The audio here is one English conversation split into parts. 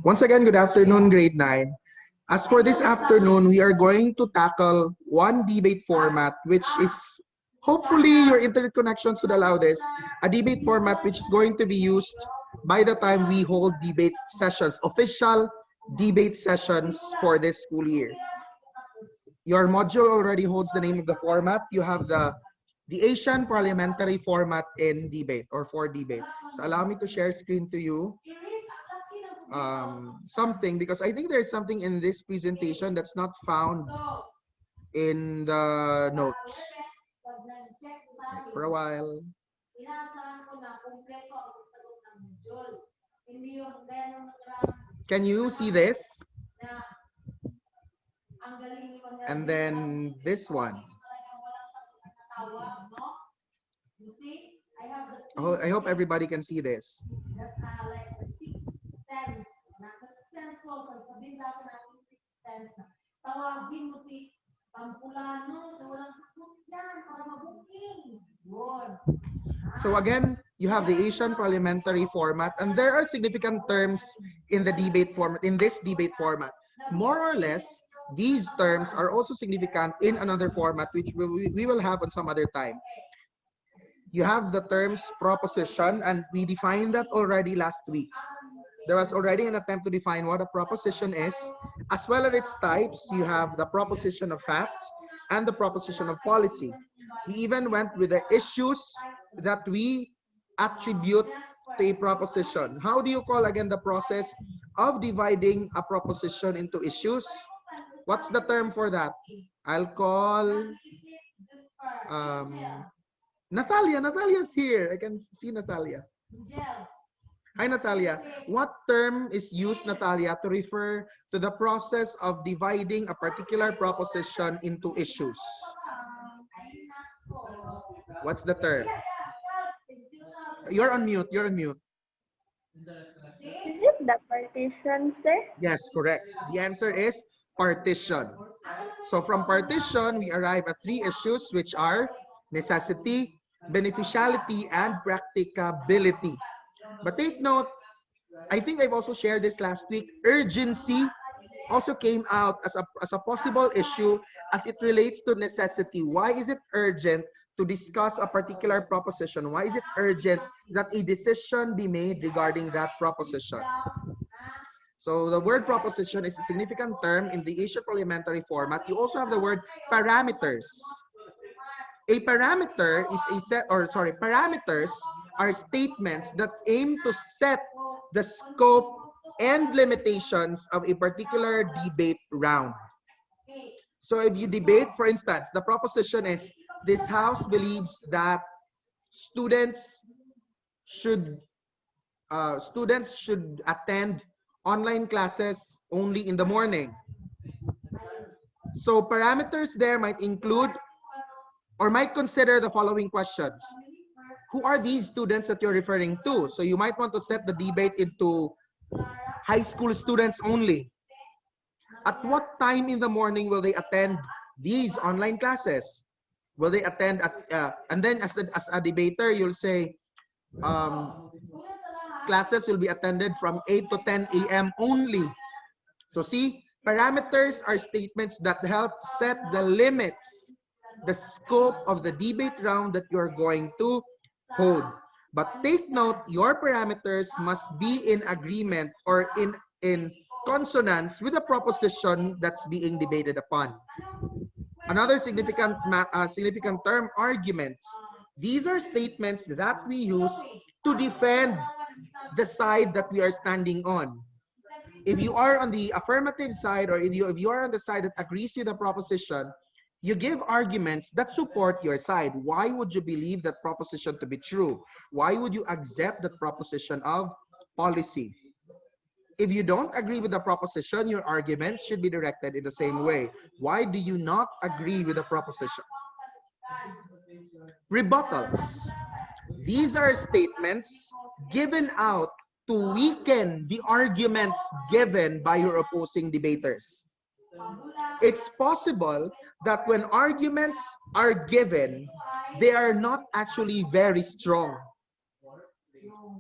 Once again, good afternoon, grade 9. As for this afternoon, we are going to tackle one debate format, which is hopefully your internet connections would allow this, a debate format which is going to be used by the time we hold debate sessions, official debate sessions for this school year. Your module already holds the name of the format. You have the Asian Parliamentary Format in debate or for debate. So allow me to share screen to you something, because I think there's something in this presentation that's not found in the notes. Wait for a while. Can you see this? And then this one. Oh, I hope everybody can see this. So again, you have the Asian Parliamentary Format, and there are significant terms in the debate format, in this debate format. More or less, these terms are also significant in another format, which we will have on some other time. You have the terms proposition, and we defined that already last week. There was already an attempt to define what a proposition is, as well as its types. You have the proposition of fact and the proposition of policy. We even went with the issues that we attribute to a proposition. How do you call again the process of dividing a proposition into issues? What's the term for that? I'll call Natalia. Natalia's here. I can see Natalia. Hi, Natalia. What term is used, Natalia, to refer to the process of dividing a particular proposition into issues? What's the term? You're on mute. You're on mute. Is it the partition, sir? Yes, correct. The answer is partition. So from partition, we arrive at three issues, which are necessity, beneficiality, and practicability. But take note, I think I've also shared this last week, urgency also came out as a possible issue as it relates to necessity. Why is it urgent to discuss a particular proposition? Why is it urgent that a decision be made regarding that proposition? So the word proposition is a significant term in the Asian Parliamentary Format. You also have the word parameters. A parameter is a set, or sorry, parameters are statements that aim to set the scope and limitations of a particular debate round. So if you debate, for instance, the proposition is this house believes that students should attend online classes only in the morning. So parameters there might include or might consider the following questions. Who are these students that you're referring to? So you might want to set the debate into high school students only. At what time in the morning will they attend these online classes? Will they attend at, and then as a debater, you'll say classes will be attended from 8 to 10 a.m. only. So see, parameters are statements that help set the limits, the scope of the debate round that you're going to hold. But take note, your parameters must be in agreement or in consonance with the proposition that's being debated upon. Another significant term, arguments. These are statements that we use to defend the side that we are standing on. If you are on the affirmative side, or if you are on the side that agrees with the proposition, you give arguments that support your side. Why would you believe that proposition to be true? Why would you accept that proposition of policy? If you don't agree with the proposition, your arguments should be directed in the same way. Why do you not agree with the proposition? Rebuttals. These are statements given out to weaken the arguments given by your opposing debaters. It's possible that when arguments are given, they are not actually very strong.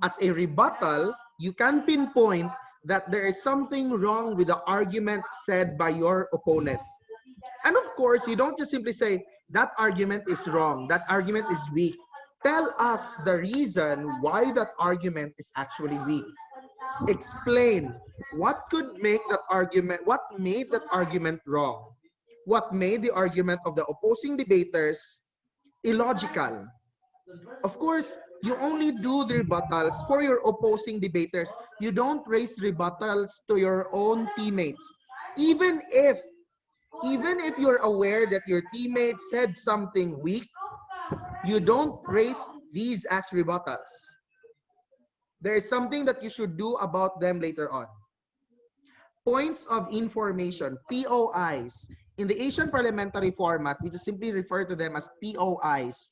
As a rebuttal, you can pinpoint that there is something wrong with the argument said by your opponent. And of course, you don't just simply say, that argument is wrong, that argument is weak. Tell us the reason why that argument is actually weak. Explain what could make that argument, what made that argument wrong? What made the argument of the opposing debaters illogical? Of course, you only do the rebuttals for your opposing debaters. You don't raise rebuttals to your own teammates. Even if you're aware that your teammate said something weak, you don't raise these as rebuttals. There is something that you should do about them later on. Points of information, POIs. In the Asian Parliamentary Format, we just simply refer to them as POIs.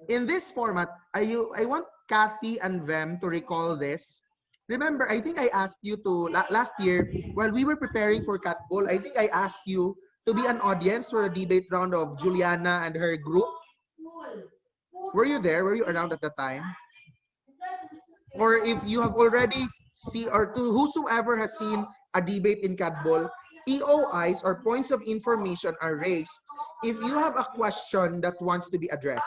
In this format, I want Kathy and Vem to recall this. Remember, I think I asked you to, last year, while we were preparing for Catbull, I think I asked you to be an audience for a debate round of Juliana and her group. Were you there? Were you around at the time? Or if you have already seen, or to whosoever has seen a debate in Catbull, POIs or points of information are raised if you have a question that wants to be addressed.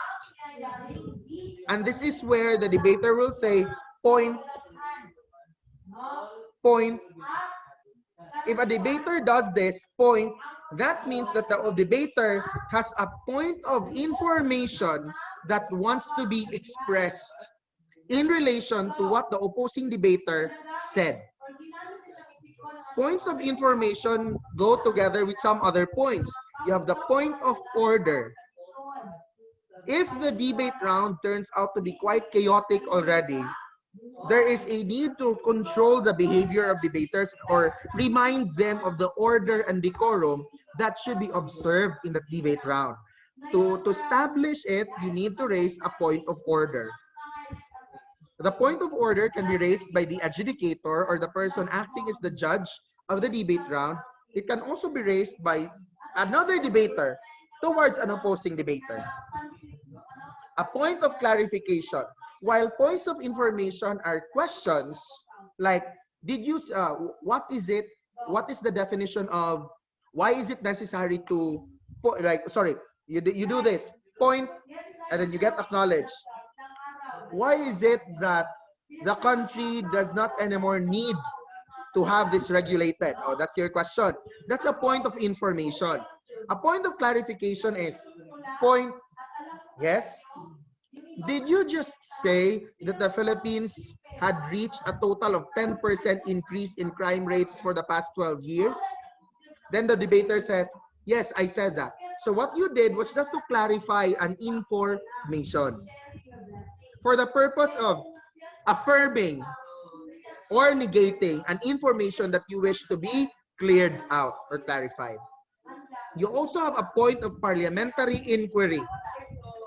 And this is where the debater will say, point. If a debater does this, point, that means that the debater has a point of information that wants to be expressed in relation to what the opposing debater said. Points of information go together with some other points. You have the point of order. If the debate round turns out to be quite chaotic already, there is a need to control the behavior of debaters or remind them of the order and decorum that should be observed in the debate round. To establish it, you need to raise a point of order. The point of order can be raised by the adjudicator or the person acting as the judge of the debate round. It can also be raised by another debater towards an opposing debater. A point of clarification. While points of information are questions like, did you, what is it? What is the definition of, why is it necessary to, like, sorry, you do this, point, and then you get acknowledged. Why is it that the country does not anymore need to have this regulated? Oh, that's your question. That's a point of information. A point of clarification is, point, yes, did you just say that the Philippines had reached a total of 10% increase in crime rates for the past 12 years? Then the debater says, yes, I said that. So what you did was just to clarify an information for the purpose of affirming or negating an information that you wish to be cleared out or clarified. You also have a point of parliamentary inquiry.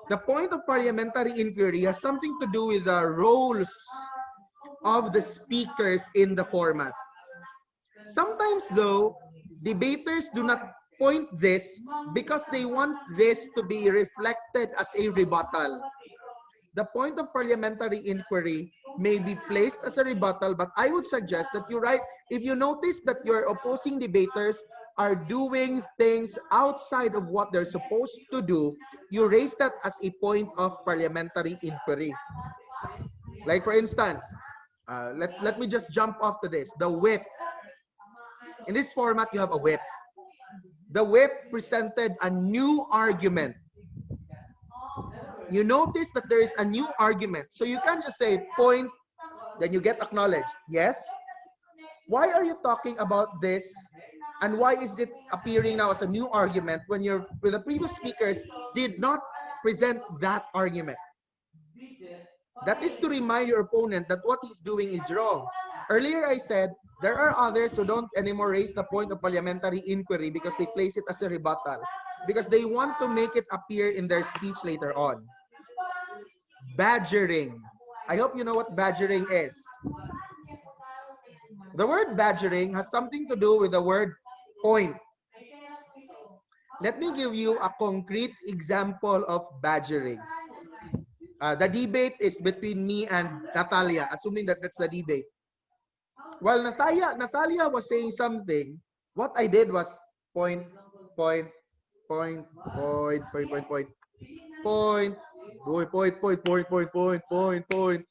The point of parliamentary inquiry has something to do with the roles of the speakers in the format. Sometimes though, debaters do not point this because they want this to be reflected as a rebuttal. The point of parliamentary inquiry may be placed as a rebuttal, but I would suggest that you write, if you notice that your opposing debaters are doing things outside of what they're supposed to do, you raise that as a point of parliamentary inquiry. Like for instance, let me just jump off to this, the whip. In this format, you have a whip. The whip presented a new argument. You notice that there is a new argument. So you can't just say point, then you get acknowledged. Yes? Why are you talking about this? And why is it appearing now as a new argument when the previous speakers did not present that argument? That is to remind your opponent that what he's doing is wrong. Earlier I said, there are others who don't anymore raise the point of parliamentary inquiry because they place it as a rebuttal, because they want to make it appear in their speech later on. Badgering. I hope you know what badgering is. The word badgering has something to do with the word point. Let me give you a concrete example of badgering. The debate is between me and Natalia, assuming that that's the debate. While Natalia was saying something, what I did was point, point, point, point, point, point, point, point, point.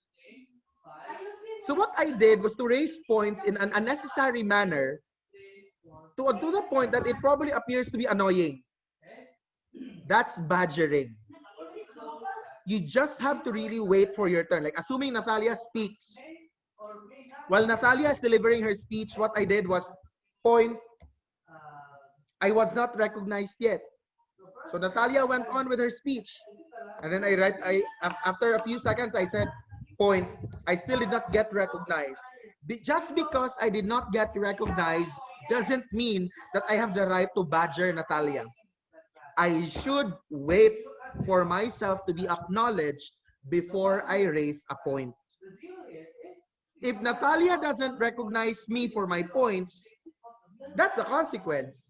So what I did was to raise points in an unnecessary manner to the point that it probably appears to be annoying. That's badgering. You just have to really wait for your turn. Like assuming Natalia speaks. While Natalia is delivering her speech, what I did was point. I was not recognized yet. So Natalia went on with her speech. And then after a few seconds, I said, point. I still did not get recognized. Just because I did not get recognized doesn't mean that I have the right to badger Natalia. I should wait for myself to be acknowledged before I raise a point. If Natalia doesn't recognize me for my points, that's the consequence.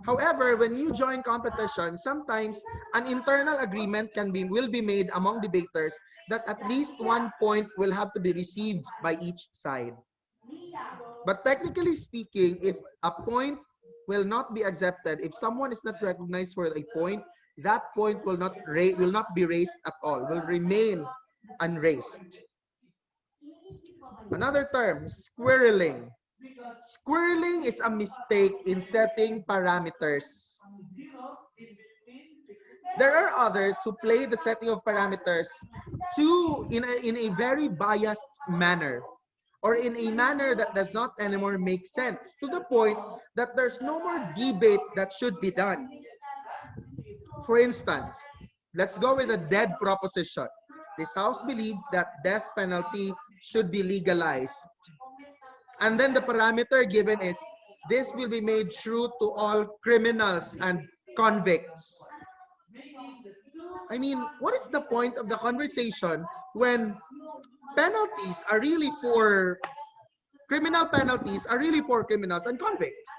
However, when you join competition, sometimes an internal agreement will be made among debaters that at least 1 point will have to be received by each side. But technically speaking, if a point will not be accepted, if someone is not recognized for a point, that point will not be raised at all, will remain unraised. Another term, squirreling. Squirreling is a mistake in setting parameters. There are others who play the setting of parameters in a very biased manner, or in a manner that does not anymore make sense, to the point that there's no more debate that should be done. For instance, let's go with a dead proposition. This House believes that death penalty should be legalized. And then the parameter given is, this will be made true to all criminals and convicts. I mean, what is the point of the conversation when penalties are really for criminal penalties are really for criminals and convicts?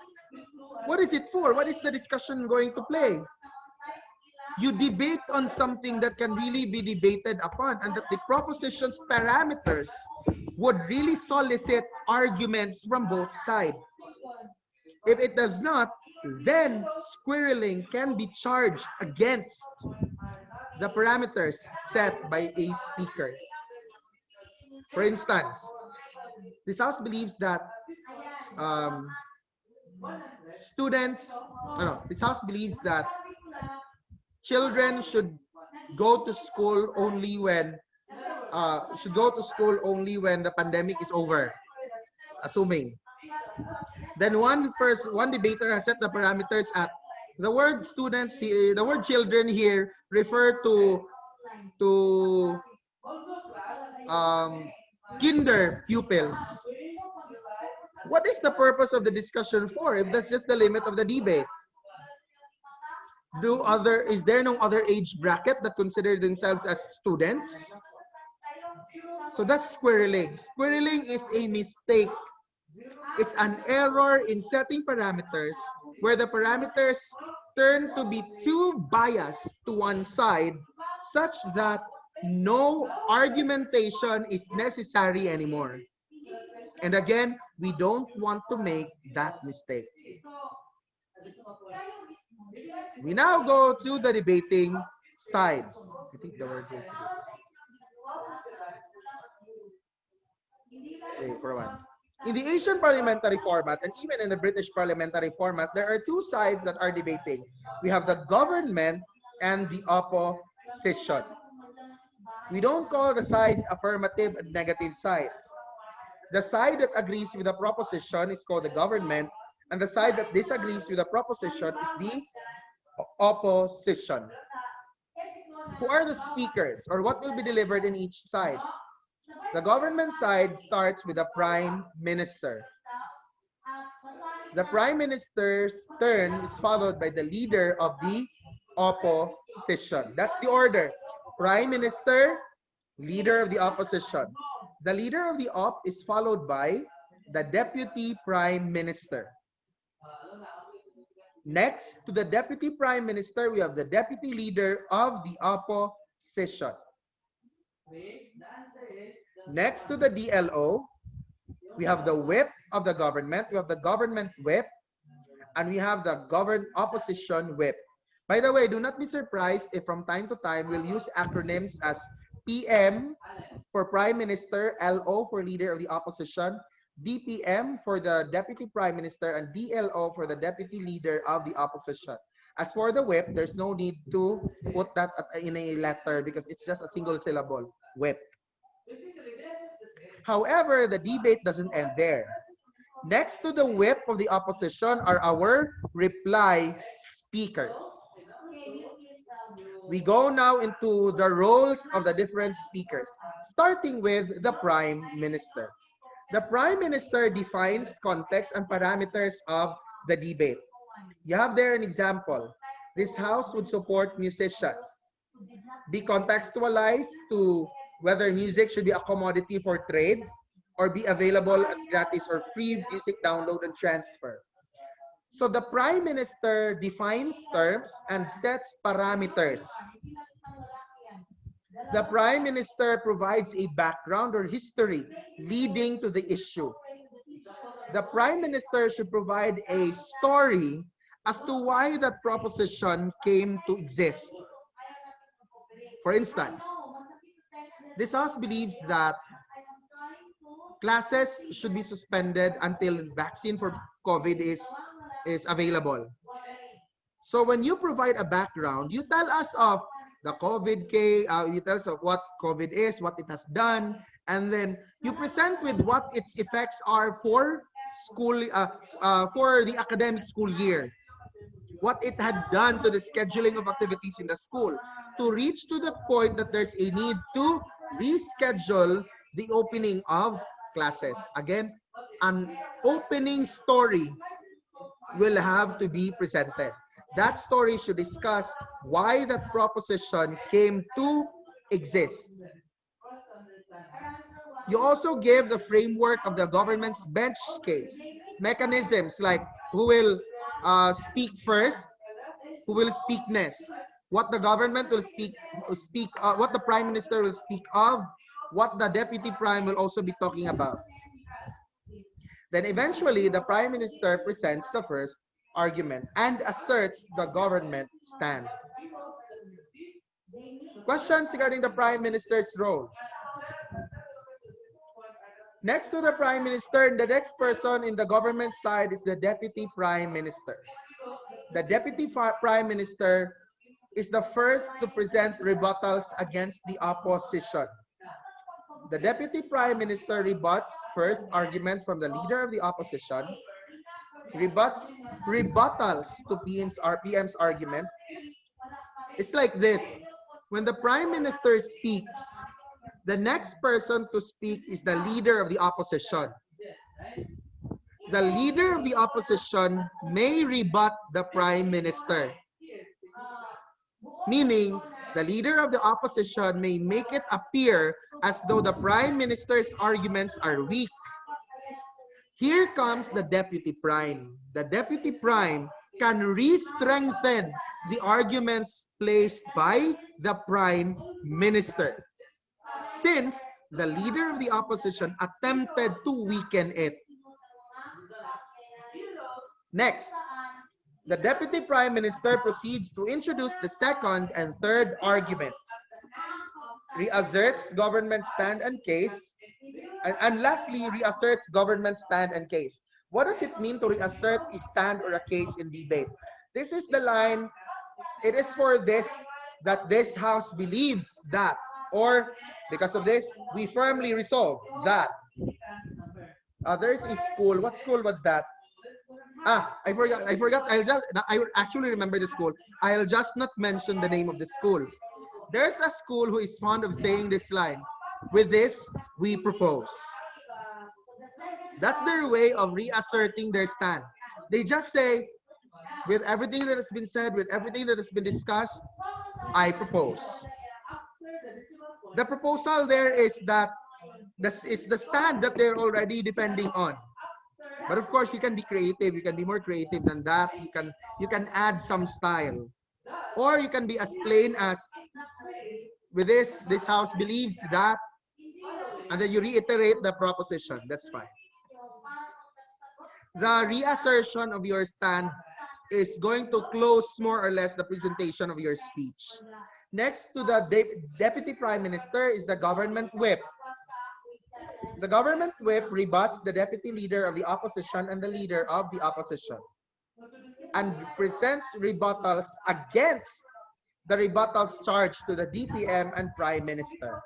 What is it for? What is the discussion going to play? You debate on something that can really be debated upon, and that the proposition's parameters would really solicit arguments from both sides. If it does not, then squirreling can be charged against the parameters set by a speaker. For instance, this House believes that this House believes that children should go to school only when the pandemic is over, assuming. Then one debater has set the parameters at the word students here, the word children here refer to kinder pupils. What is the purpose of the discussion for if that's just the limit of the debate? Is there no other age bracket that consider themselves as students? So that's squirreling. Squirreling is a mistake. It's an error in setting parameters where the parameters turn to be too biased to one side, such that no argumentation is necessary anymore. And again, we don't want to make that mistake. We now go to the debating sides. I think the word here. Wait for one. In the Asian parliamentary format, and even in the British parliamentary format, there are two sides that are debating. We have the government and the opposition. We don't call the sides affirmative and negative sides. The side that agrees with the proposition is called the government, and the side that disagrees with the proposition is the opposition. Who are the speakers, or what will be delivered in each side? The government side starts with the Prime Minister. The Prime Minister's turn is followed by the leader of the opposition. That's the order. Prime Minister, leader of the opposition. The leader of the op is followed by the Deputy Prime Minister. Next to the Deputy Prime Minister, we have the Deputy Leader of the Opposition. Next to the DLO, We have the whip of the government, we have the government whip, and we have the opposition whip. By the way, do not be surprised if from time to time we'll use acronyms as PM for Prime Minister, LO for Leader of the Opposition, DPM for the Deputy Prime Minister, and DLO for the Deputy Leader of the Opposition. As for the whip, there's no need to put that in a letter because it's just a single syllable, whip. However, the debate doesn't end there. Next to the whip of the opposition are our reply speakers. We go now into the roles of the different speakers, starting with the Prime Minister. The Prime Minister defines context and parameters of the debate. You have there an example. This House would support musicians. Be contextualized to whether music should be a commodity for trade or be available as gratis or free music download and transfer. So the Prime Minister defines terms and sets parameters. The Prime Minister provides a background or history leading to the issue. The Prime Minister should provide a story as to why that proposition came to exist. For instance, this House believes that classes should be suspended until vaccine for COVID is available. So when you provide a background, you tell us of the COVID case, you tell us of what COVID is, what it has done, and then you present with what its effects are for school, for the academic school year, what it had done to the scheduling of activities in the school, to reach to the point that there's a need to reschedule the opening of classes. Again, an opening story will have to be presented. That story should discuss why that proposition came to exist. You also give the framework of the government's bench case, mechanisms like who will speak first, who will speak next, what the government will speak what the Prime Minister will speak of, what the Deputy Prime will also be talking about. Then eventually, the Prime Minister presents the first argument and asserts the government stand. Questions regarding the Prime Minister's role. Next to the Prime Minister, the next person in the government side is the Deputy Prime Minister. The Deputy Prime Minister is the first to present rebuttals against the opposition. The Deputy Prime Minister rebuts first argument from the leader of the opposition, rebuttals to PM's argument. It's like this. When the Prime Minister speaks, the next person to speak is the leader of the opposition. The leader of the opposition may rebut the Prime Minister. Meaning, the leader of the opposition may make it appear as though the Prime Minister's arguments are weak. Here comes the Deputy Prime. The Deputy Prime can re-strengthen the arguments placed by the Prime Minister, since the leader of the opposition attempted to weaken it. Next, the Deputy Prime Minister proceeds to introduce the second and third arguments, reasserts government stand and case, and lastly, reasserts government stand and case. What does it mean to reassert a stand or a case in debate? This is the line, it is for this, that this House believes that, or because of this, we firmly resolve that. There's a school, what school was that? I forgot. I actually remember the school. I'll just not mention the name of the school. There's a school who is fond of saying this line, with this, we propose. That's their way of reasserting their stand. They just say, with everything that has been said, with everything that has been discussed, I propose. The proposal there is that this is the stand that they're already depending on. But of course, you can be creative. You can be more creative than that. You can add some style. Or you can be as plain as, with this House believes that, and then you reiterate the proposition. That's fine. The reassertion of your stand is going to close more or less the presentation of your speech. Next to the Deputy Prime Minister is the Government Whip. The Government Whip rebuts the Deputy Leader of the Opposition and the Leader of the Opposition and presents rebuttals against the rebuttals charged to the DPM and Prime Minister.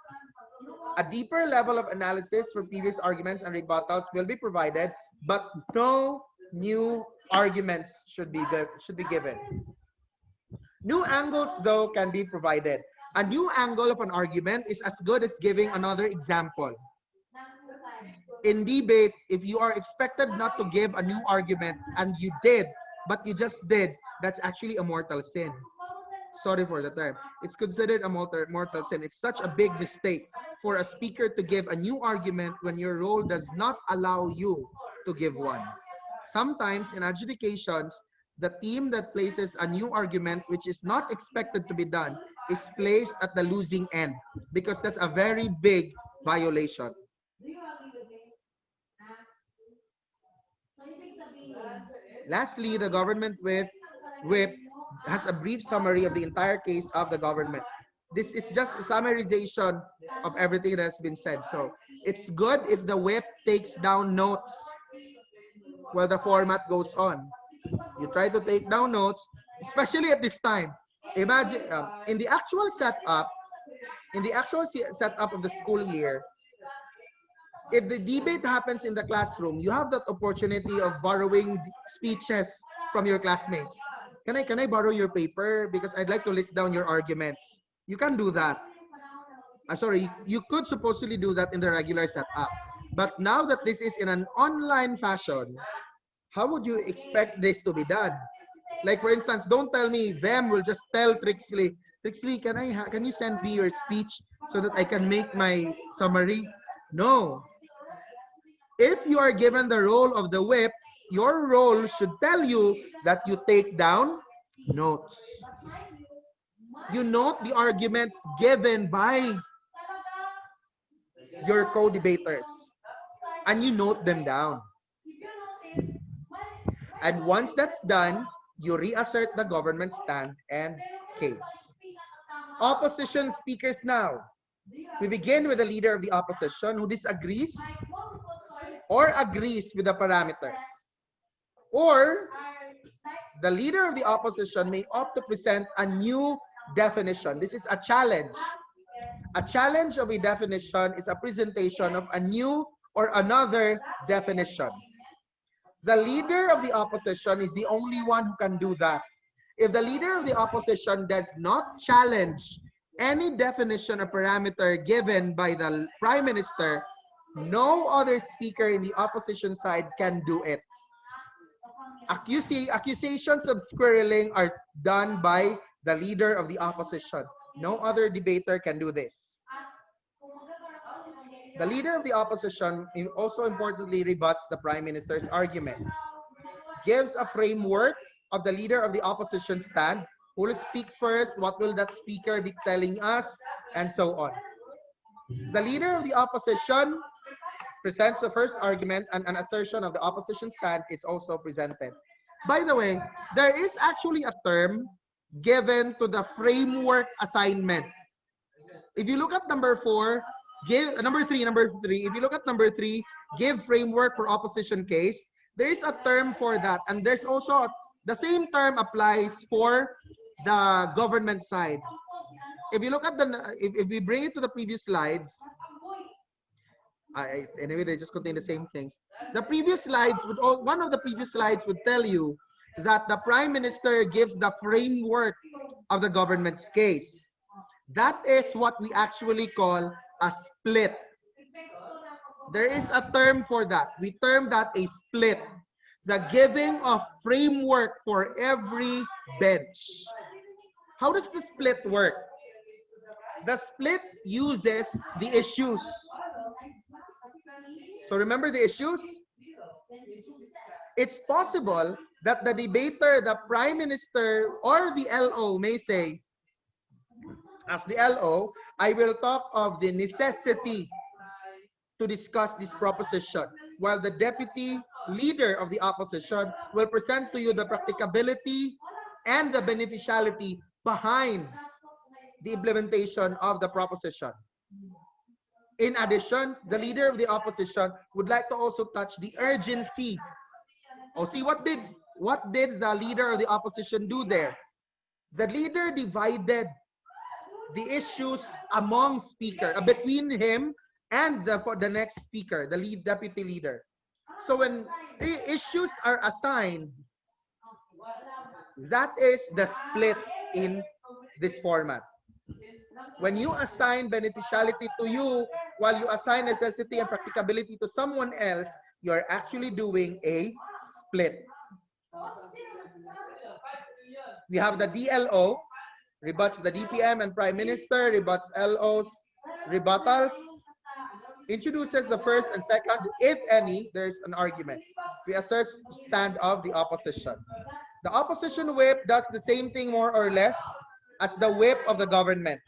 A deeper level of analysis for previous arguments and rebuttals will be provided, but no new arguments should be given. New angles, though, can be provided. A new angle of an argument is as good as giving another example. In debate, if you are expected not to give a new argument and you did, but you just did, that's actually a mortal sin. Sorry for the term. It's considered a mortal sin. It's such a big mistake for a speaker to give a new argument when your role does not allow you to give one. Sometimes in adjudications, the team that places a new argument which is not expected to be done is placed at the losing end because that's a very big violation. Lastly, the government whip has a brief summary of the entire case of the government. This is just a summarization of everything that's been said. So it's good if the whip takes down notes while the format goes on. You try to take down notes, especially at this time. Imagine in the actual setup of the school year, if the debate happens in the classroom, you have that opportunity of borrowing speeches from your classmates. Can I borrow your paper because I'd like to list down your arguments? You can do that. Sorry, you could supposedly do that in the regular setup. But now that this is in an online fashion, how would you expect this to be done? Like for instance, don't tell me Vem will just tell Trixley, can you send me your speech so that I can make my summary? No. If you are given the role of the whip, your role should tell you that you take down notes. You note the arguments given by your co-debaters and you note them down. And once that's done, you reassert the government stand and case. Opposition speakers now. We begin with the leader of the opposition who disagrees or agrees with the parameters. Or the leader of the opposition may opt to present a new definition. This is a challenge. A challenge of a definition is a presentation of a new or another definition. The leader of the opposition is the only one who can do that. If the leader of the opposition does not challenge any definition or parameter given by the Prime Minister, no other speaker in the opposition side can do it. Accusations of squirreling are done by the leader of the opposition. No other debater can do this. The leader of the opposition also importantly rebuts the Prime Minister's argument, gives a framework of the leader of the opposition stand, who will speak first, what will that speaker be telling us, and so on. The leader of the opposition presents the first argument and an assertion of the opposition stand is also presented. By the way, there is actually a term given to the framework assignment. If you look at number 3, if you look at number 3, give framework for opposition case, there is a term for that. And there's also, the same term applies for the government side. If you look at if we bring it to the previous slides, anyway, they just contain the same things. The previous slides one of the previous slides would tell you that the Prime Minister gives the framework of the government's case. That is what we actually call a split. There is a term for that. We term that a split. The giving of framework for every bench. How does the split work? The split uses the issues. So remember the issues? It's possible that the debater, the Prime Minister, or the LO may say, as the LO, I will talk of the necessity to discuss this proposition, while the deputy leader of the opposition will present to you the practicability and the beneficiality behind the implementation of the proposition. In addition, the leader of the opposition would like to also touch the urgency. Oh, see, what did the leader of the opposition do there? The leader divided the issues among speaker, between him and for the next speaker, the deputy leader. So when issues are assigned, that is the split in this format. When you assign beneficiality to you, while you assign necessity and practicability to someone else, you're actually doing a split. We have the DLO, rebuts the DPM and Prime Minister, rebuts LO's rebuttals, introduces the first and second, if any, there's an argument, reasserts stand of the opposition. The opposition whip does the same thing more or less as the whip of the government.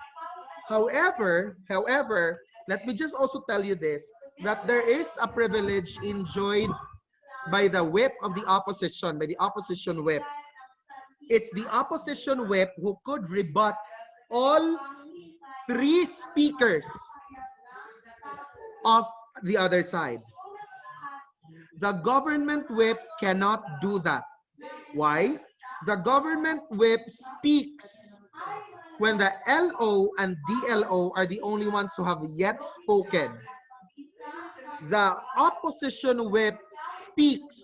However, let me just also tell you this, that there is a privilege enjoyed by the whip of the opposition, by the opposition whip. It's the opposition whip who could rebut all three speakers of the other side. The government whip cannot do that. Why? The government whip speaks when the LO and DLO are the only ones who have yet spoken. The opposition whip speaks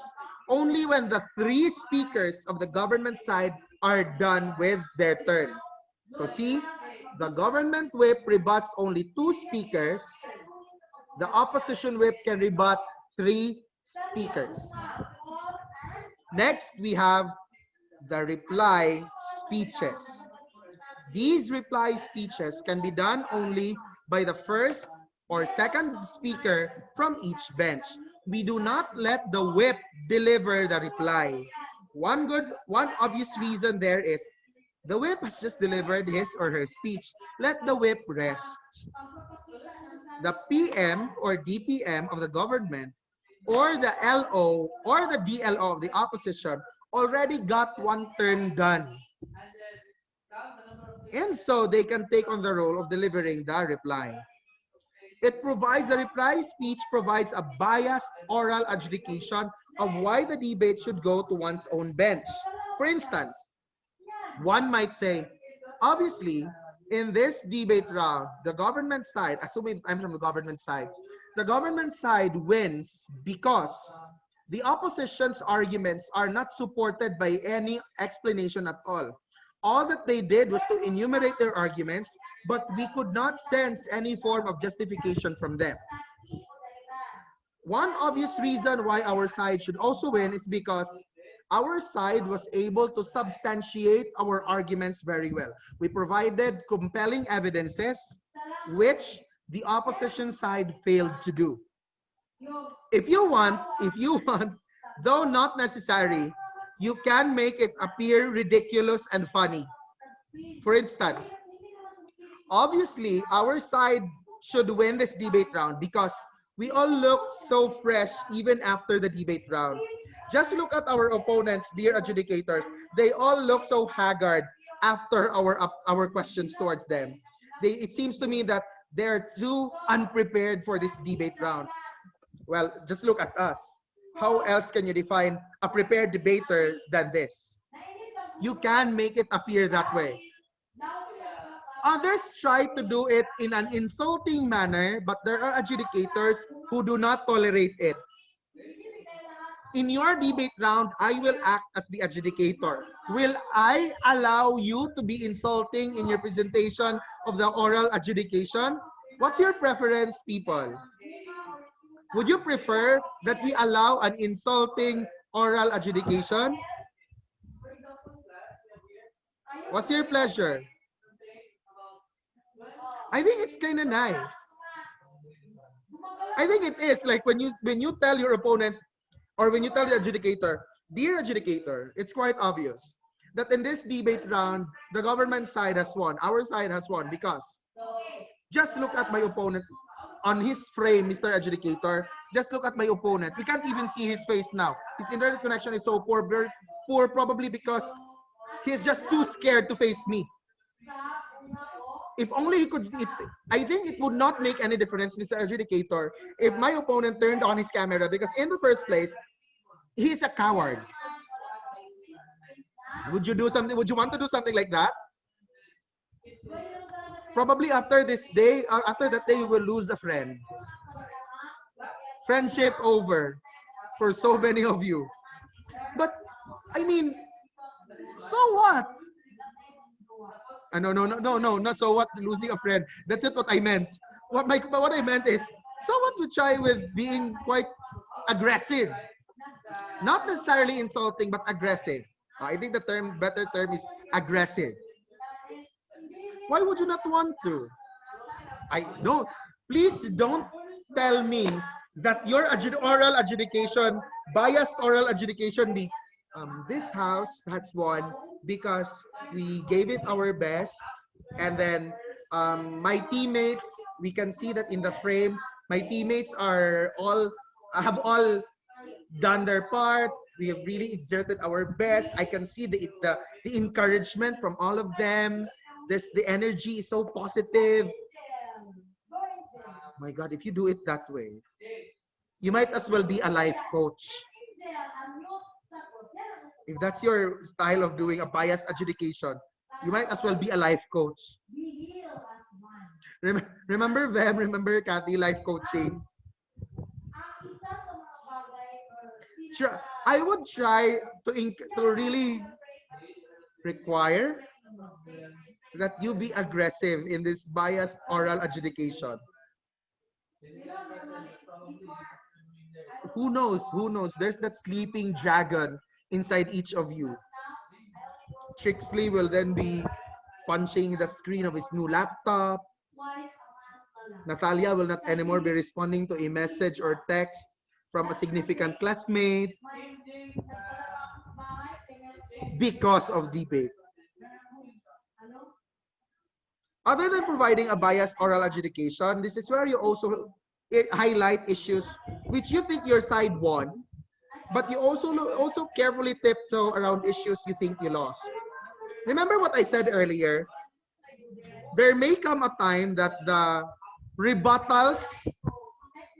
only when the three speakers of the government side are done with their turn. So see, the government whip rebuts only two speakers. The opposition whip can rebut three speakers. Next, we have the reply speeches. These reply speeches can be done only by the first or second speaker from each bench. We do not let the whip deliver the reply. One obvious reason there is the whip has just delivered his or her speech. Let the whip rest. The PM or DPM of the government or the LO or the DLO of the opposition already got one turn done. And so they can take on the role of delivering the reply. It provides, the reply speech provides a biased oral adjudication of why the debate should go to one's own bench. For instance, one might say, obviously, in this debate round, the government side, assuming I'm from the government side wins because the opposition's arguments are not supported by any explanation at all. All that they did was to enumerate their arguments, but we could not sense any form of justification from them. One obvious reason why our side should also win is because our side was able to substantiate our arguments very well. We provided compelling evidences, which the opposition side failed to do. If you want, though not necessary, you can make it appear ridiculous and funny. For instance, obviously, our side should win this debate round because we all look so fresh even after the debate round. Just look at our opponents, dear adjudicators. They all look so haggard after our questions towards them. It seems to me that they're too unprepared for this debate round. Well, just look at us. How else can you define a prepared debater than this? You can make it appear that way. Others try to do it in an insulting manner, but there are adjudicators who do not tolerate it. In your debate round, I will act as the adjudicator. Will I allow you to be insulting in your presentation of the oral adjudication? What's your preference, people? Would you prefer that we allow an insulting oral adjudication? What's your pleasure? I think it's kind of nice. I think it is like when you tell your opponents or when you tell the adjudicator, dear adjudicator, it's quite obvious that in this debate round, the government side has won. Our side has won because just look at my opponent on his frame, Mr. Adjudicator. Just look at my opponent. We can't even see his face now. His internet connection is so poor, very poor, probably because he's just too scared to face me. If only he could, I think it would not make any difference, Mr. Adjudicator, if my opponent turned on his camera, because in the first place, he's a coward. Would you do something? Would you want to do something like that? Probably after this day, after that day, you will lose a friend. Friendship over for so many of you. But I mean, so what? No, not so what, losing a friend. That's not what I meant. What I meant is, so what to try with being quite aggressive. Not necessarily insulting, but aggressive. I think the better term is aggressive. Why would you not want to? I don't. Please don't tell me that your oral adjudication, biased oral adjudication, this house has won because we gave it our best, and then my teammates, we can see that in the frame, my teammates have all done their part. We have really exerted our best. I can see the encouragement from all of them. The energy is so positive. My God, if you do it that way, you might as well be a life coach. If that's your style of doing a biased adjudication, you might as well be a life coach. Remember them? Remember Kathy, life coaching? I would try to really require that you be aggressive in this biased oral adjudication. Who knows? Who knows? There's that sleeping dragon inside each of you. Trixley will then be punching the screen of his new laptop. Natalia will not anymore be responding to a message or text from a significant classmate because of debate. Other than providing a biased oral adjudication, this is where you also highlight issues which you think your side won, but you also carefully tiptoe around issues you think you lost. Remember what I said earlier? There may come a time that the rebuttals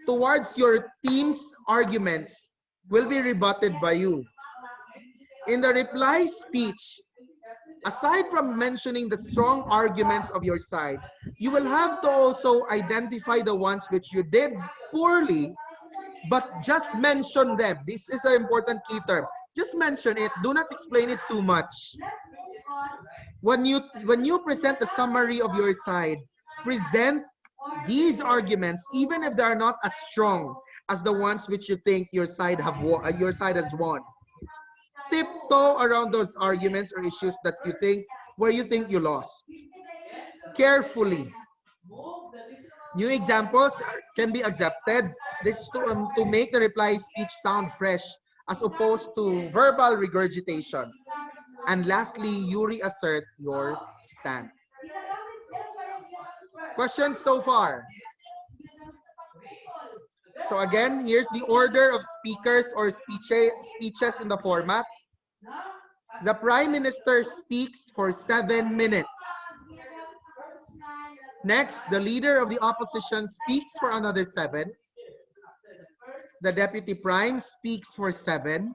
towards your team's arguments will be rebutted by you. In the reply speech, aside from mentioning the strong arguments of your side, you will have to also identify the ones which you did poorly, but just mention them. This is an important key term. Just mention it. Do not explain it too much. When you present the summary of your side, present these arguments, even if they are not as strong as the ones which you think your side has won. Tiptoe around those arguments or issues that where you think you lost. Carefully. New examples can be accepted. This is to make the reply speech sound fresh as opposed to verbal regurgitation. And lastly, you reassert your stand. Questions so far? So again, here's the order of speakers or speeches in the format. The Prime Minister speaks for 7 minutes. Next, the Leader of the Opposition speaks for another 7. The Deputy Prime speaks for 7.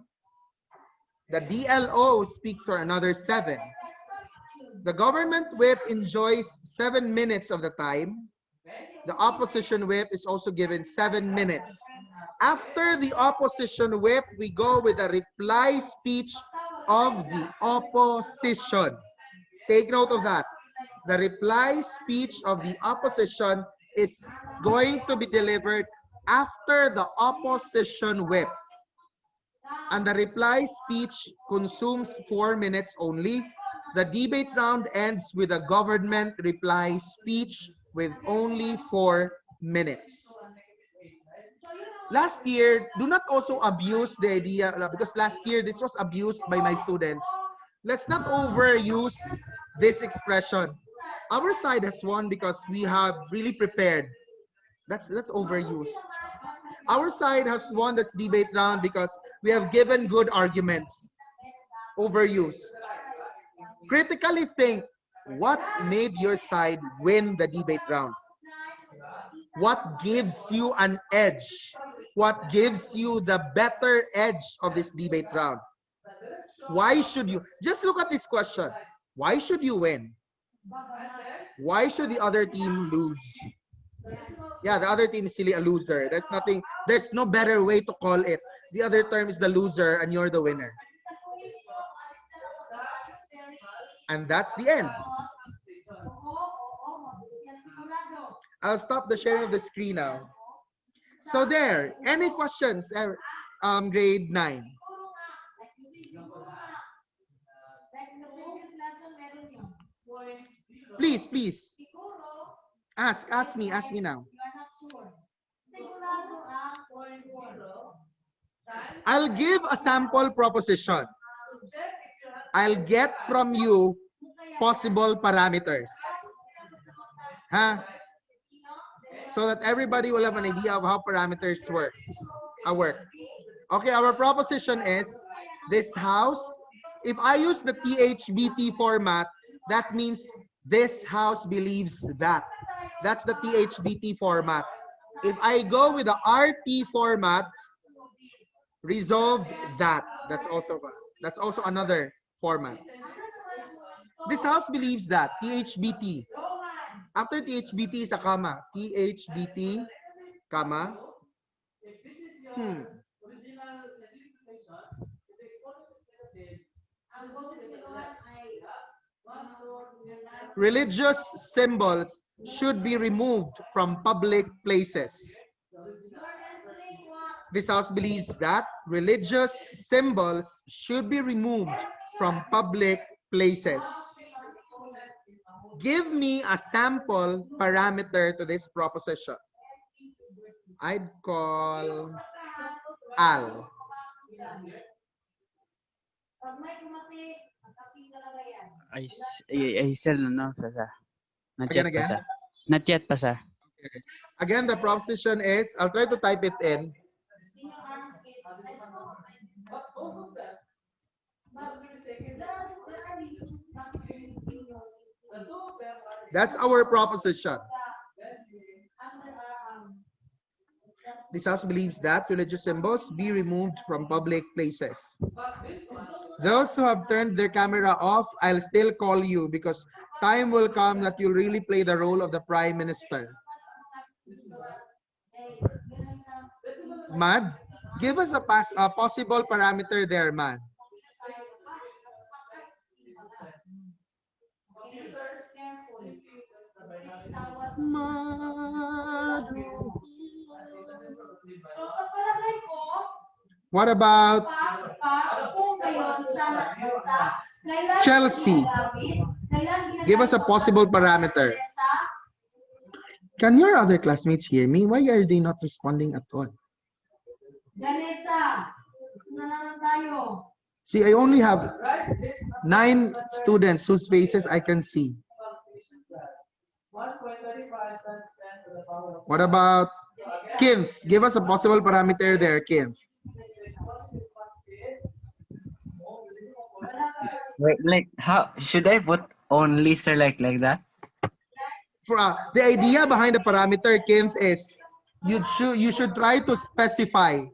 The DLO speaks for another 7. The Government Whip enjoys 7 minutes of the time. The Opposition Whip is also given 7 minutes. After the Opposition Whip, we go with the reply speech of the opposition. Take note of that. The reply speech of the opposition is going to be delivered after the Opposition Whip. And the reply speech consumes 4 minutes only. The debate round ends with a government reply speech with only 4 minutes. Last year, do not also abuse the idea, because last year this was abused by my students. Let's not overuse this expression. Our side has won because we have really prepared. That's overused. Our side has won this debate round because we have given good arguments. Overused. Critically think, what made your side win the debate round? What gives you an edge? What gives you the better edge of this debate round? Why should you? Just look at this question. Why should you win? Why should the other team lose? Yeah, the other team is really a loser. There's no better way to call it. The other term is the loser and you're the winner. And that's the end. I'll stop the sharing of the screen now. So there, any questions, grade 9? Please. Ask me now. I'll give a sample proposition. I'll get from you possible parameters. Huh? So that everybody will have an idea of how parameters work. Okay, our proposition is this house. If I use the THBT format, that means this house believes that. That's the THBT format. If I go with the RT format, resolved that. That's also another format. This house believes that. THBT. After THBT is a comma. THBT, comma. Religious symbols should be removed from public places. This house believes that religious symbols should be removed from public places. Give me a sample parameter to this proposition. I'd call Al. I still don't know, sir. Not Again? yet, sir. Not yet, sir. Okay. Again, the proposition is, I'll try to type it in. That's our proposition. This house believes that religious symbols be removed from public places. Those who have turned their camera off, I'll still call you because time will come that you'll really play the role of the Prime Minister. Mad, give us a possible parameter there, Mad. What about Chelsea? Give us a possible parameter. Can your other classmates hear me? Why are they not responding at all? See, I only have 9 students whose faces I can see. What about Kim? Give us a possible parameter there, Kim. Wait, like how should I put only, sir, like that? For the idea behind the parameter, Kim, is you should try to specify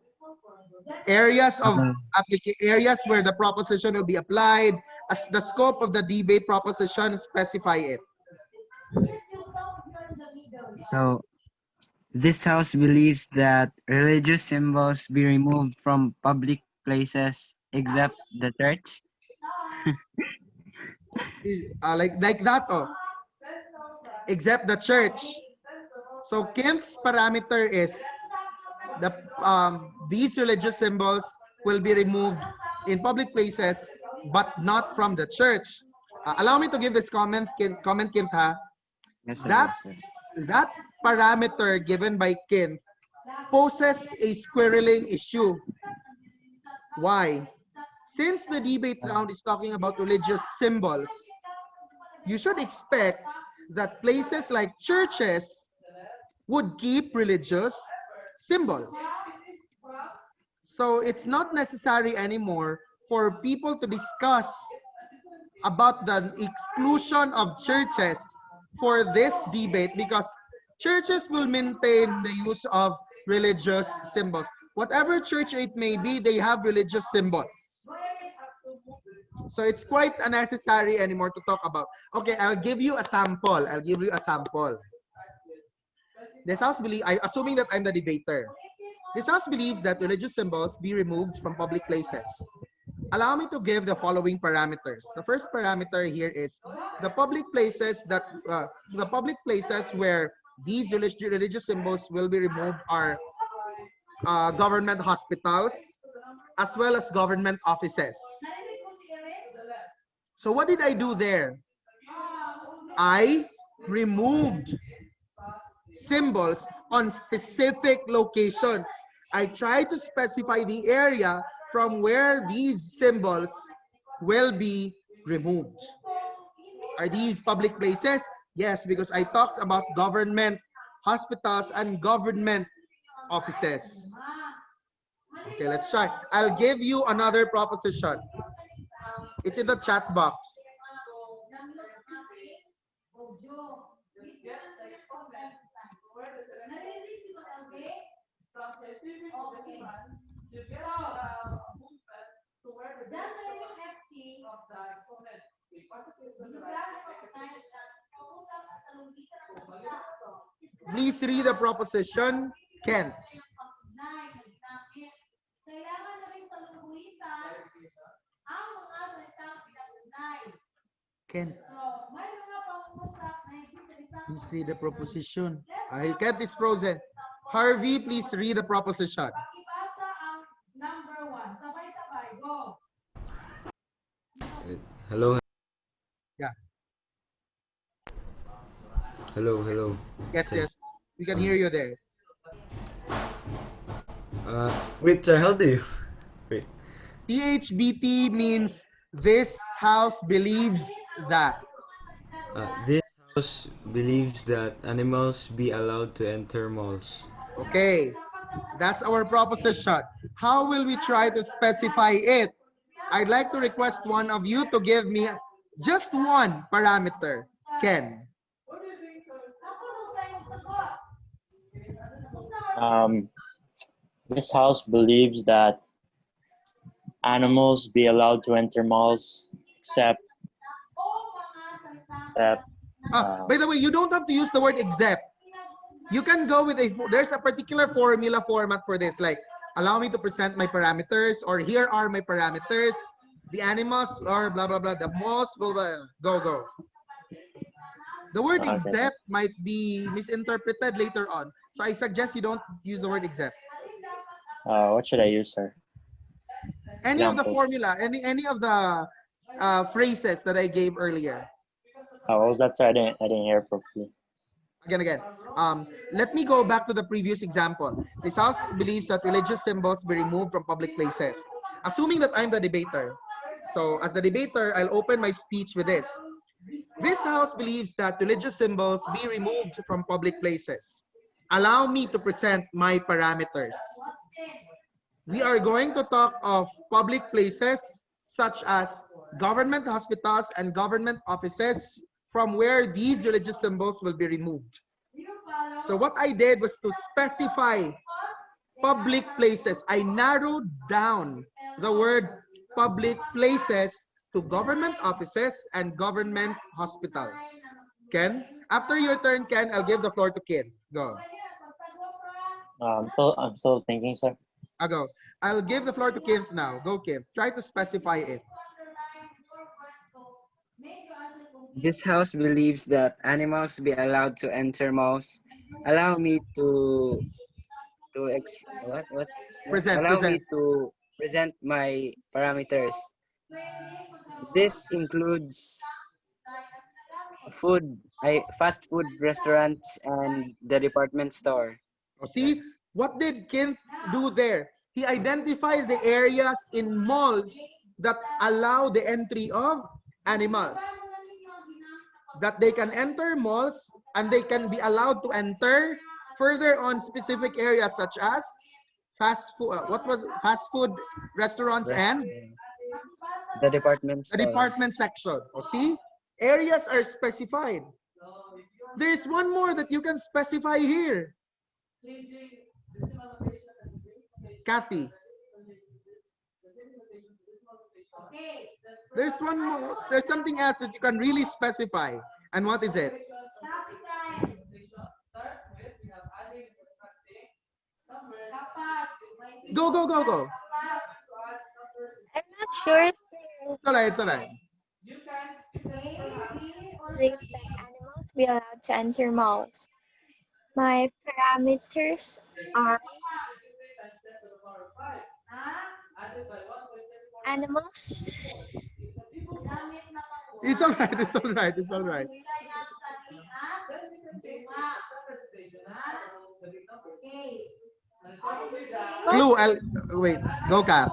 areas of areas where the proposition will be applied. As the scope of the debate proposition, specify it. So this house believes that religious symbols be removed from public places except the church. Like that, oh. Except the church. So Kim's parameter is these religious symbols will be removed in public places, but not from the church. Allow me to give this comment, Kim, ha? Yes, sir, That, yes, sir. that parameter given by Kim poses a squirreling issue. Why? Since the debate round is talking about religious symbols, you should expect that places like churches would keep religious symbols. So it's not necessary anymore for people to discuss about the exclusion of churches for this debate, because churches will maintain the use of religious symbols. Whatever church it may be, they have religious symbols. So it's quite unnecessary anymore to talk about. Okay, I'll give you a sample. This house believes, assuming that I'm the debater, this house believes that religious symbols be removed from public places. Allow me to give the following parameters. The first parameter here is the public places where these religious symbols will be removed are government hospitals as well as government offices. So what did I do there? I removed symbols on specific locations. I try to specify the area from where these symbols will be removed. Are these public places? Yes, because I talked about government hospitals and government offices. Okay, let's try. I'll give you another proposition. It's in the chat box. Please read the proposition, Kent. Kent. Please read the proposition. Kent is frozen. Harvey, please read the proposition. Hello. Yeah. Hello. Yes. We can hear you there. Wait, sir, how do you? Wait. THBT means this house believes that. This house believes that animals be allowed to enter malls. Okay, that's our proposition. How will we try to specify it? I'd like to request one of you to give me just one parameter. Ken. This house believes that animals be allowed to enter malls except By the way, you don't have to use the word except. You can go with there's a particular formula format for this, like allow me to present my parameters, or here are my parameters. The animals or blah blah blah. The malls will go. The word except might be misinterpreted later on, so I suggest you don't use the word except. What should I use, sir? Any of the formula, any of the phrases that I gave earlier. What was that, sir? I didn't hear properly. Again. Let me go back to the previous example. This house believes that religious symbols be removed from public places. Assuming that I'm the debater. So as the debater, I'll open my speech with this. This house believes that religious symbols be removed from public places. Allow me to present my parameters. We are going to talk of public places such as government hospitals and government offices from where these religious symbols will be removed. So what I did was to specify public places. I narrowed down the word public places to government offices and government hospitals. Ken? After your turn, Ken, I'll give the floor to Ken. Go. I'm still thinking, sir. I'll go. I'll give the floor to Kim now. Go, Kim. Try to specify it. This house believes that animals be allowed to enter malls. Allow me to allow me to present my parameters. This includes fast food restaurants and the department store. See, what did Kent do there? He identified the areas in malls that allow the entry of animals. That they can enter malls and they can be allowed to enter further on specific areas such as fast food, fast food restaurants and The department the store. department section. O see, areas are specified. There's one more that you can specify here. Kathy. There's one more. There's something else that you can really specify. And what is it? Go, go, go, go. I'm not sure, sir. It's all right, it's all right. Believes that animals be allowed to enter malls. My parameters are animals. It's all right, it's all right, it's all right. Clue, wait, go Kat.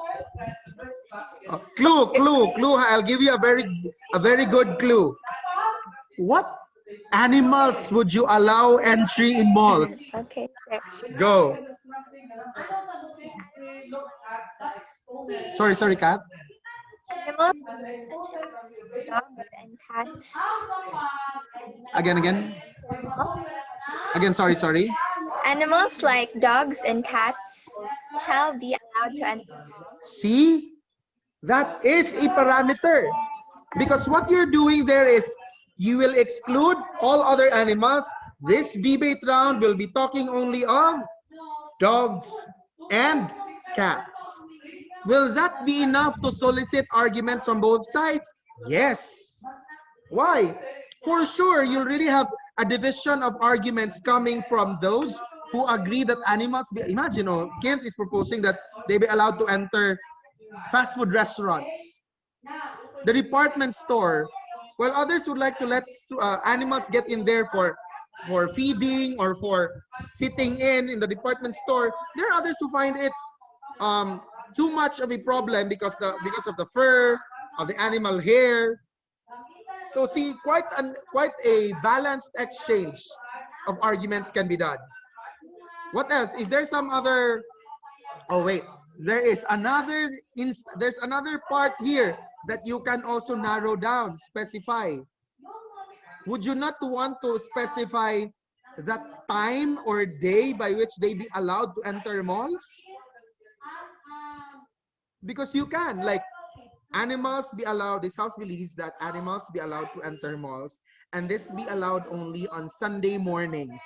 Clue. I'll give you a very good clue. What animals would you allow entry in malls? Okay, sir. Go. Sorry, Kat. Animals such as dogs and cats Again. enter malls. Again, sorry. Animals like dogs and cats shall be allowed to enter malls. See? That is a parameter. Because what you're doing there is you will exclude all other animals. This debate round will be talking only of dogs and cats. Will that be enough to solicit arguments from both sides? Yes. Why? For sure, you'll really have a division of arguments coming from those who agree that animals be, imagine, Kent is proposing that they be allowed to enter fast food restaurants, the department store, while others would like to let animals get in there for feeding or for fitting in the department store. There are others who find it too much of a problem because of the fur of the animal hair. So see, quite a balanced exchange of arguments can be done. What else? Is there some other? Oh wait, there's another part here that you can also narrow down, specify. Would you not want to specify the time or day by which they be allowed to enter malls? Because you can, like, animals be allowed, this house believes that animals be allowed to enter malls, and this be allowed only on Sunday mornings.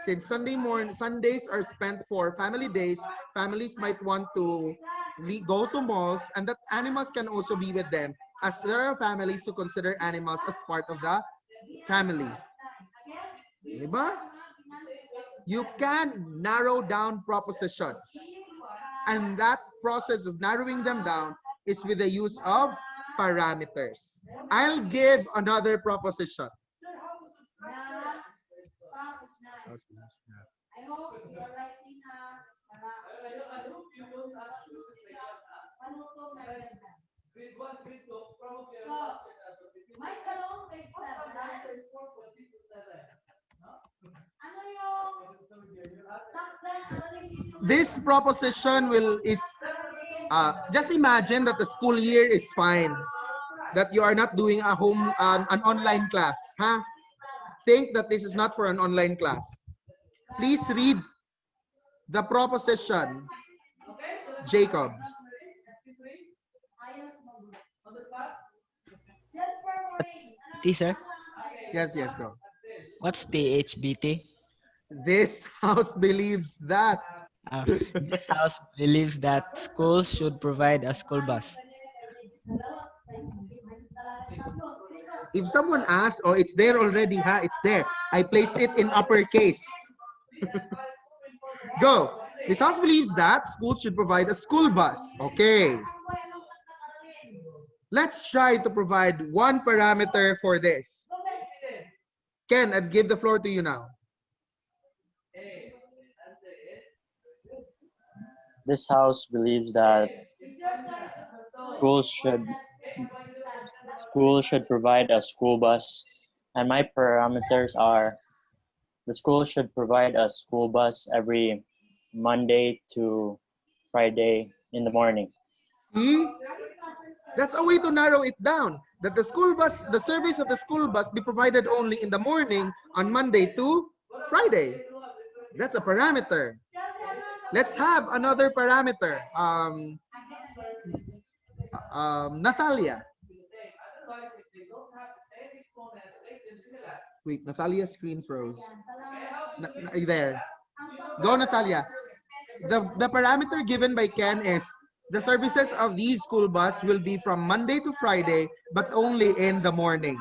Since Sundays are spent for family days, families might want to go to malls, and that animals can also be with them, as there are families who consider animals as part of the family. Diba? You can narrow down propositions. And that process of narrowing them down is with the use of parameters. I'll give another proposition. This proposition is just imagine that the school year is fine, that you are not doing an online class, huh? Think that this is not for an online class. Please read the proposition, Jacob. Sir? Yes, go. What's the HBT? This house believes that. This house believes that schools should provide a school bus. If someone asks, oh, it's there already, huh? It's there. I placed it in uppercase. Go. This house believes that schools should provide a school bus. Okay. Let's try to provide one parameter for this. Ken, I'd give the floor to you now. This house believes that schools should provide a school bus, and my parameters are The school should provide a school bus every Monday to Friday in the morning. See? That's a way to narrow it down. That the school bus, the service of the school bus be provided only in the morning on Monday to Friday. That's a parameter. Let's have another parameter. Natalia. Wait, Natalia's screen froze. There. Go, Natalia. The parameter given by Ken is the services of these school bus will be from Monday to Friday, but only in the morning.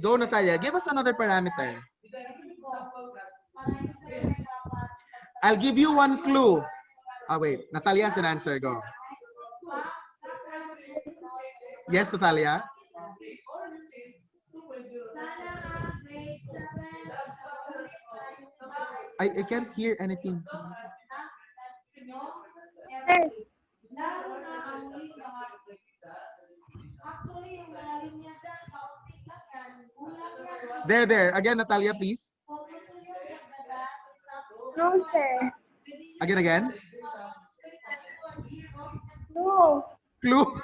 Go, Natalia. Give us another parameter. I'll give you one clue. Wait. Natalia has an answer. Go. Yes, Natalia. I can't hear anything. Sir, There. Again, Natalia, please. no, sir. Again. No. Clue.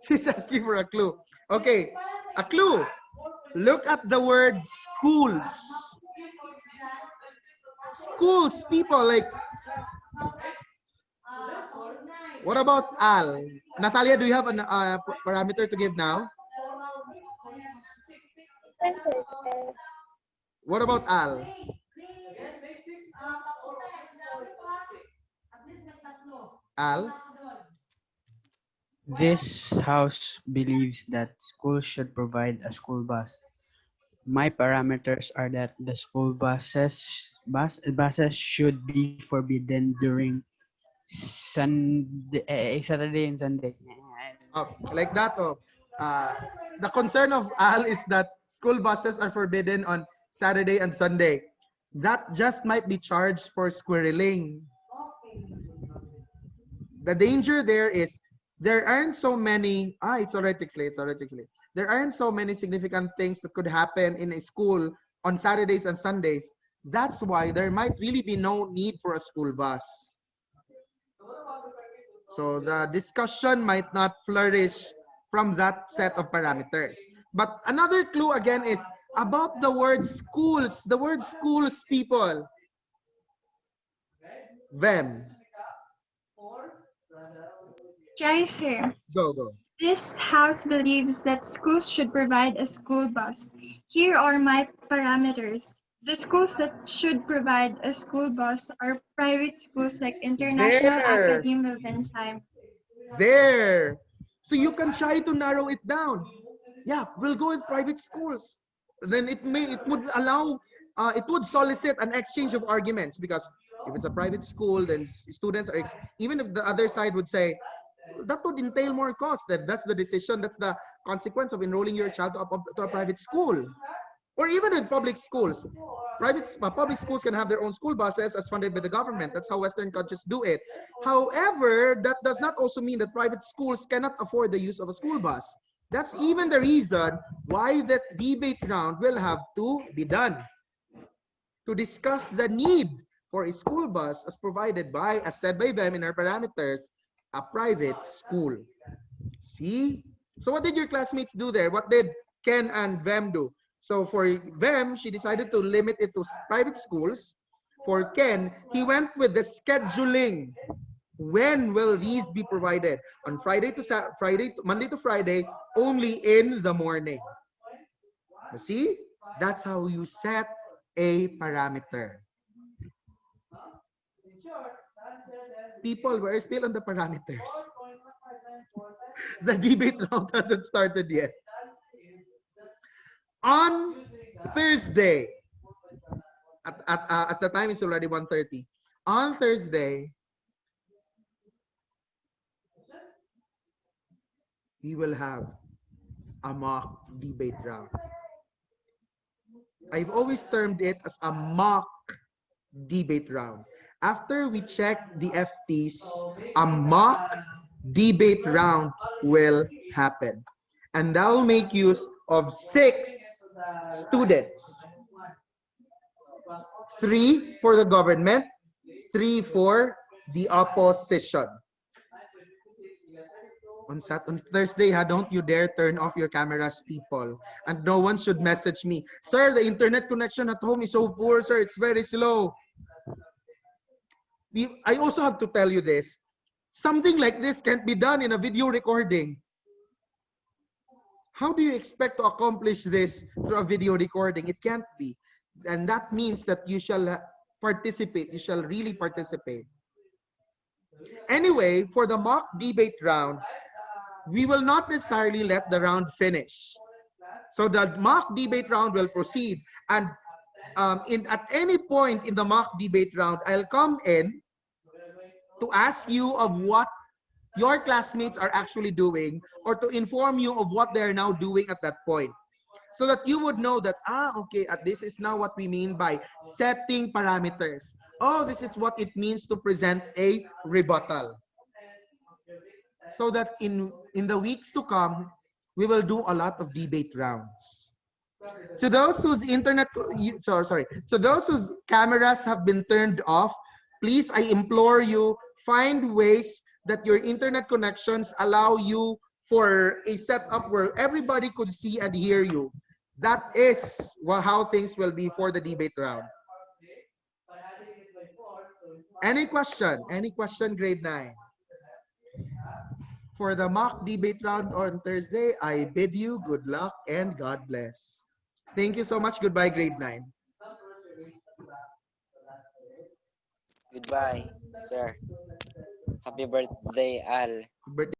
She's asking for a clue. Okay, a clue. Look at the word schools. Schools, people, like, what about Al? Natalia, do you have a parameter to give now? What about Al? Al? This house believes that schools should provide a school bus. My parameters are that the school buses should be forbidden during Saturday and Sunday. Oh, like that. Oh. The concern of Al is that school buses are forbidden on Saturday and Sunday. That just might be charged for squirreling. The danger there is there aren't so many. It's alright to explain. There aren't so many significant things that could happen in a school on Saturdays and Sundays. That's why there might really be no need for a school bus. So the discussion might not flourish from that set of parameters. But another clue again is about the word schools. The word schools, people. Them. Right here. Go. This house believes that schools should provide a school bus. Here are my parameters. The schools that should provide a school bus are private schools like International There. Academy of Ensime. There. So you can try to narrow it down. Yeah, we'll go in private schools. Then it would allow, it would solicit an exchange of arguments, because if it's a private school, then students are, even if the other side would say, that would entail more cost. That's the decision, that's the consequence of enrolling your child to a private school. Or even with public schools. Public schools can have their own school buses as funded by the government. That's how Western countries do it. However, that does not also mean that private schools cannot afford the use of a school bus. That's even the reason why that debate round will have to be done, to discuss the need for a school bus as provided by, as said by them in our parameters, a private school. See? So what did your classmates do there? What did Ken and Vem do? So for Vem, she decided to limit it to private schools. For Ken, he went with the scheduling. When will these be provided? On Monday to Friday, only in the morning. You see? That's how you set a parameter. People, we're still on the parameters. The debate round hasn't started yet. On Thursday, at the time is already 1:30. On Thursday, we will have a mock debate round. I've always termed it as a mock debate round. After we check the FTs, a mock debate round will happen. And that will make use of 6 students. 3 for the government, 3 for the opposition. On Thursday, don't you dare turn off your cameras, people. And no one should message me, sir, the internet connection at home is so poor, sir, it's very slow. I also have to tell you this. Something like this can't be done in a video recording. How do you expect to accomplish this through a video recording? It can't be. And that means that you shall participate. You shall really participate. Anyway, for the mock debate round, we will not necessarily let the round finish. So the mock debate round will proceed. And at any point in the mock debate round, I'll come in to ask you of what your classmates are actually doing, or to inform you of what they're now doing at that point. So that you would know that, okay, this is now what we mean by setting parameters. Oh, this is what it means to present a rebuttal. So that in the weeks to come, we will do a lot of debate rounds. To those whose to those whose cameras have been turned off, please, I implore you, find ways that your internet connections allow you for a setup where everybody could see and hear you. That is how things will be for the debate round. Any question? Any question, grade 9? For the mock debate round on Thursday, I bid you good luck and God bless. Thank you so much. Goodbye, grade 9. Goodbye, sir. Happy birthday, Al. Birthday